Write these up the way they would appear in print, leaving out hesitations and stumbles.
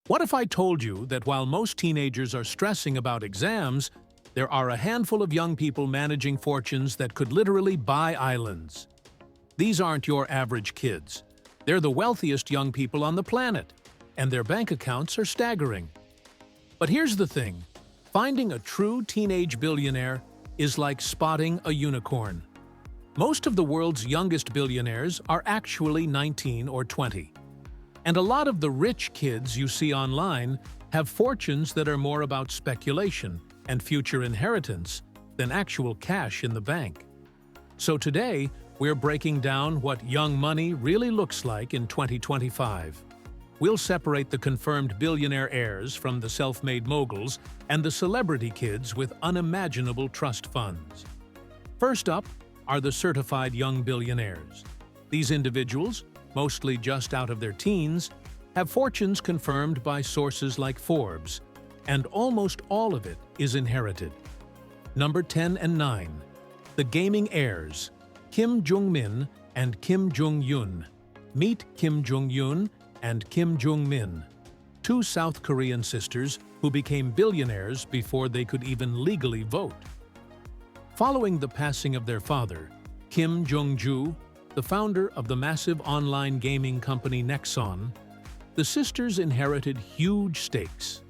What if I told you that while most teenagers are stressing about exams, there are a handful of young people managing fortunes that could literally buy islands? These aren't your average kids. They're the wealthiest young people on the planet, and their bank accounts are staggering. But here's the thing. Finding a true teenage billionaire is like spotting a unicorn. Most of the world's youngest billionaires are actually 19 or 20. And a lot of the rich kids you see online have fortunes that are more about speculation and future inheritance than actual cash in the bank. So today, we're breaking down what young money really looks like in 2025. We'll separate the confirmed billionaire heirs from the self-made moguls and the celebrity kids with unimaginable trust funds. First up are the certified young billionaires. These individuals, mostly just out of their teens, have fortunes confirmed by sources like Forbes, and almost all of it is inherited. Number 10 and 9. The gaming heirs, Kim Jong-min and Kim Jong-un. Meet Kim Jong-un and Kim Jong-min, two South Korean sisters who became billionaires before they could even legally vote. Following the passing of their father, Kim Jong-ju, the founder of the massive online gaming company Nexon, the sisters inherited huge stakes.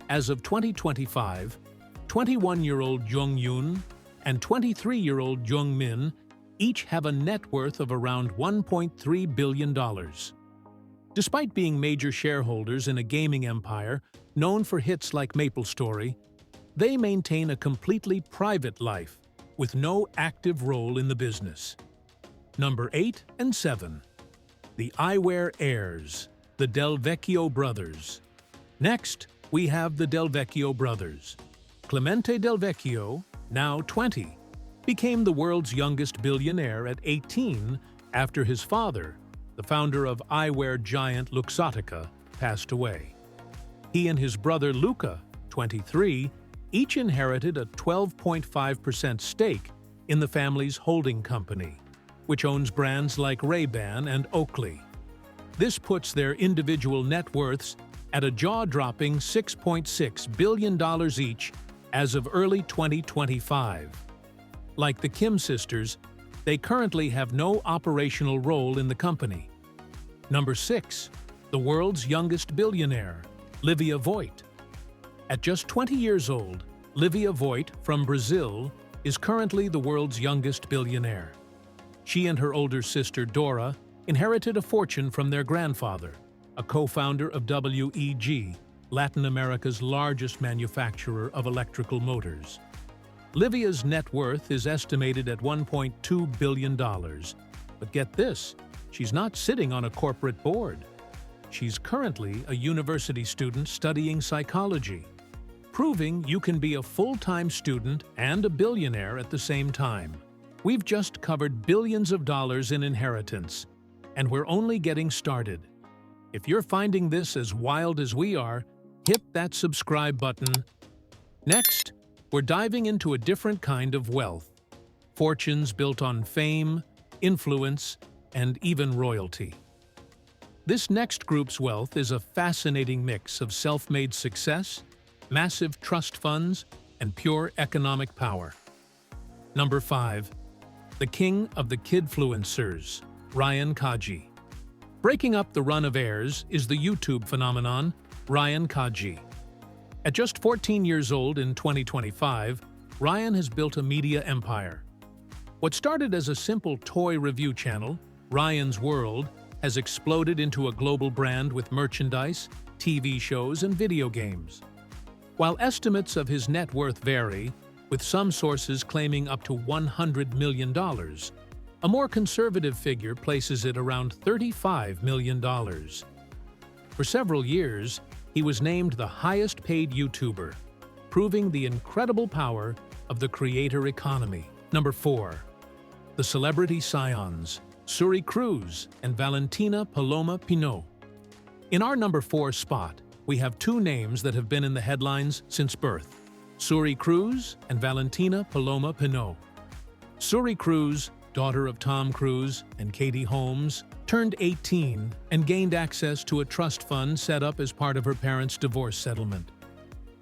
As of 2025, 21-year-old Jong-un and 23-year-old Jong-min each have a net worth of around $1.3 billion. Despite being major shareholders in a gaming empire known for hits like MapleStory, they maintain a completely private life with no active role in the business. Number 8 and 7. The eyewear heirs, the Del Vecchio brothers. Next, we have the Del Vecchio brothers. Clemente Del Vecchio, now 20, became the world's youngest billionaire at 18 after his father, the founder of eyewear giant Luxottica, passed away. He and his brother Luca, 23, each inherited a 12.5% stake in the family's holding company, which owns brands like Ray-Ban and Oakley. This puts their individual net worths at a jaw-dropping $6.6 billion each as of early 2025. Like the Kim sisters, they currently have no operational role in the company. Number 6. The world's youngest billionaire, Livia Voigt. At just 20 years old, Livia Voigt from Brazil is currently the world's youngest billionaire. She and her older sister Dora inherited a fortune from their grandfather, a co-founder of WEG, Latin America's largest manufacturer of electrical motors. Livia's net worth is estimated at $1.2 billion. But get this, she's not sitting on a corporate board. She's currently a university student studying psychology, proving you can be a full-time student and a billionaire at the same time. We've just covered billions of dollars in inheritance, and we're only getting started. If you're finding this as wild as we are, hit that subscribe button. Next, we're diving into a different kind of wealth. Fortunes built on fame, influence, and even royalty. This next group's wealth is a fascinating mix of self-made success, massive trust funds, and pure economic power. Number 5. The king of the kidfluencers, Ryan Kaji. Breaking up the run of heirs is the YouTube phenomenon, Ryan Kaji. At just 14 years old in 2025, Ryan has built a media empire. What started as a simple toy review channel, Ryan's World, has exploded into a global brand with merchandise, TV shows, and video games. While estimates of his net worth vary, with some sources claiming up to $100 million, a more conservative figure places it around $35 million. For several years, he was named the highest-paid YouTuber, proving the incredible power of the creator economy. Number 4. The celebrity scions, Suri Cruz and Valentina Paloma Pinot. In our number 4 spot, we have two names that have been in the headlines since birth: Suri Cruz and Valentina Paloma Pinot. Suri Cruz, daughter of Tom Cruise and Katie Holmes, turned 18 and gained access to a trust fund set up as part of her parents' divorce settlement.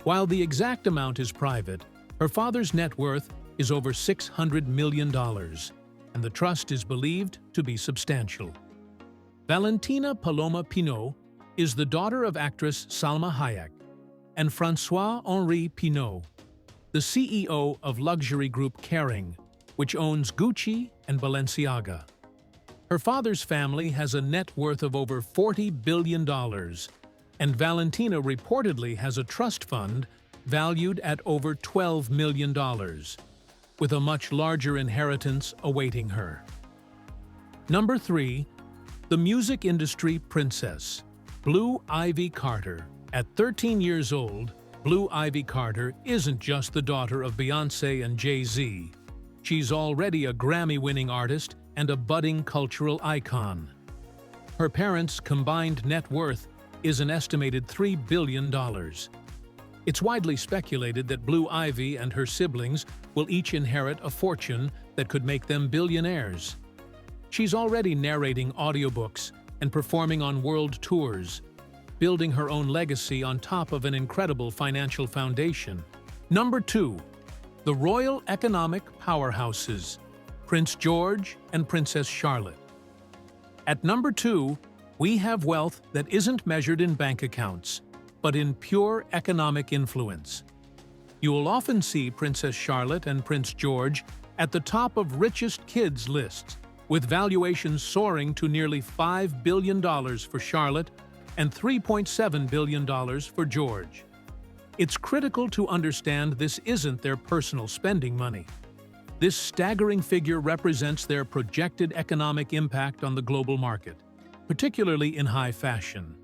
While the exact amount is private, her father's net worth is over $600 million, and the trust is believed to be substantial. Valentina Paloma Pinault is the daughter of actress Salma Hayek and François-Henri Pinault, the CEO of luxury group Kering, which owns Gucci and Balenciaga. Her father's family has a net worth of over $40 billion, and Valentina reportedly has a trust fund valued at over $12 million, with a much larger inheritance awaiting her. Number 3. The music industry princess, Blue Ivy Carter. At 13 years old, Blue Ivy Carter isn't just the daughter of Beyoncé and Jay-Z. She's already a Grammy-winning artist and a budding cultural icon. Her parents' combined net worth is an estimated $3 billion. It's widely speculated that Blue Ivy and her siblings will each inherit a fortune that could make them billionaires. She's already narrating audiobooks and performing on world tours, building her own legacy on top of an incredible financial foundation. Number 2. The royal economic powerhouses, Prince George and Princess Charlotte. At number 2, we have wealth that isn't measured in bank accounts, but in pure economic influence. You will often see Princess Charlotte and Prince George at the top of richest kids lists, with valuations soaring to nearly $5 billion for Charlotte and $3.7 billion for George. It's critical to understand this isn't their personal spending money. This staggering figure represents their projected economic impact on the global market, particularly in high fashion.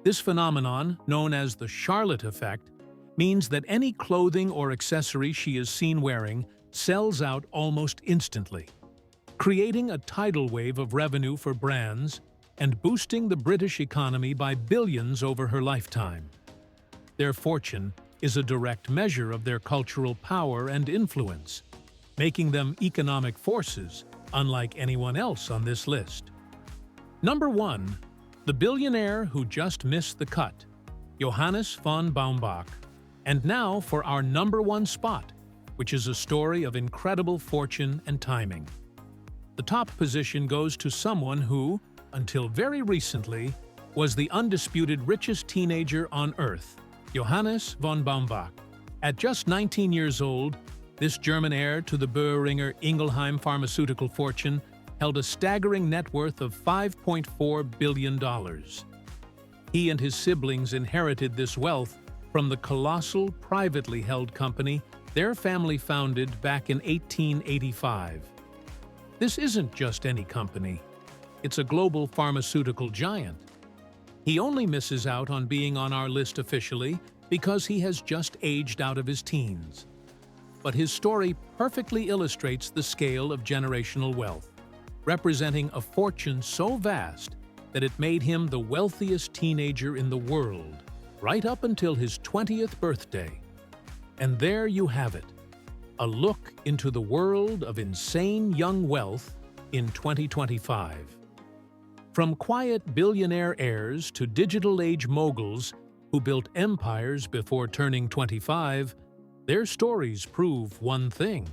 This phenomenon, known as the Charlotte effect, means that any clothing or accessory she is seen wearing sells out almost instantly, creating a tidal wave of revenue for brands and boosting the British economy by billions over her lifetime. Their fortune is a direct measure of their cultural power and influence, making them economic forces unlike anyone else on this list. Number 1. The billionaire who just missed the cut, Johannes von Baumbach. And now for our number 1 spot, which is a story of incredible fortune and timing. The top position goes to someone who, until very recently, was the undisputed richest teenager on Earth, Johannes von Baumbach. At just 19 years old, this German heir to the Boehringer Ingelheim pharmaceutical fortune held a staggering net worth of $5.4 billion. He and his siblings inherited this wealth from the colossal privately held company their family founded back in 1885. This isn't just any company. It's a global pharmaceutical giant. He only misses out on being on our list officially because he has just aged out of his teens. But his story perfectly illustrates the scale of generational wealth, representing a fortune so vast that it made him the wealthiest teenager in the world, right up until his 20th birthday. And there you have it, a look into the world of insane young wealth in 2025. From quiet billionaire heirs to digital-age moguls who built empires before turning 25, their stories prove one thing.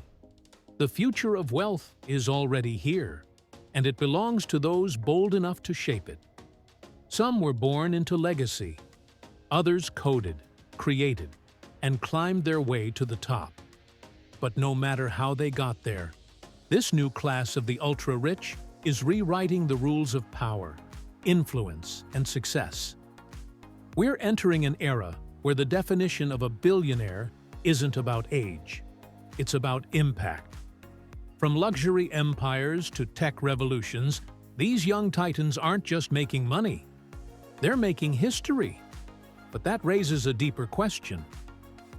The future of wealth is already here, and it belongs to those bold enough to shape it. Some were born into legacy. Others coded, created, and climbed their way to the top. But no matter how they got there, this new class of the ultra-rich is rewriting the rules of power, influence, and success. We're entering an era where the definition of a billionaire isn't about age. It's about impact. From luxury empires to tech revolutions, these young titans aren't just making money. They're making history. But that raises a deeper question.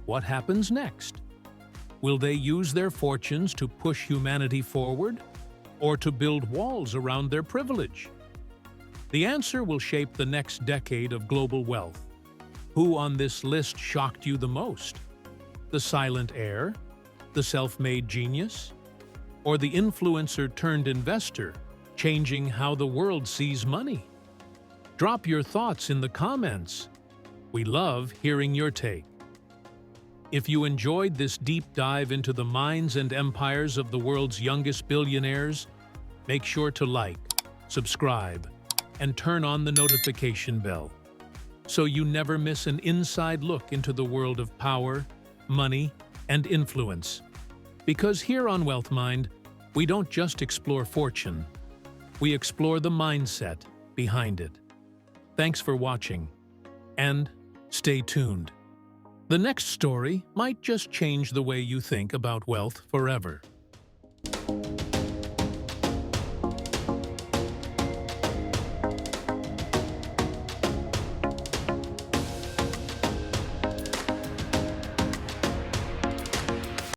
What happens next? Will they use their fortunes to push humanity forward, or to build walls around their privilege? The answer will shape the next decade of global wealth. Who on this list shocked you the most? The silent heir? The self-made genius? Or the influencer turned investor, changing how the world sees money? Drop your thoughts in the comments. We love hearing your take. If you enjoyed this deep dive into the minds and empires of the world's youngest billionaires, make sure to like, subscribe, and turn on the notification bell so you never miss an inside look into the world of power, money, and influence. Because here on Wealth Mind, we don't just explore fortune, we explore the mindset behind it. Thanks for watching, and stay tuned. The next story might just change the way you think about wealth forever.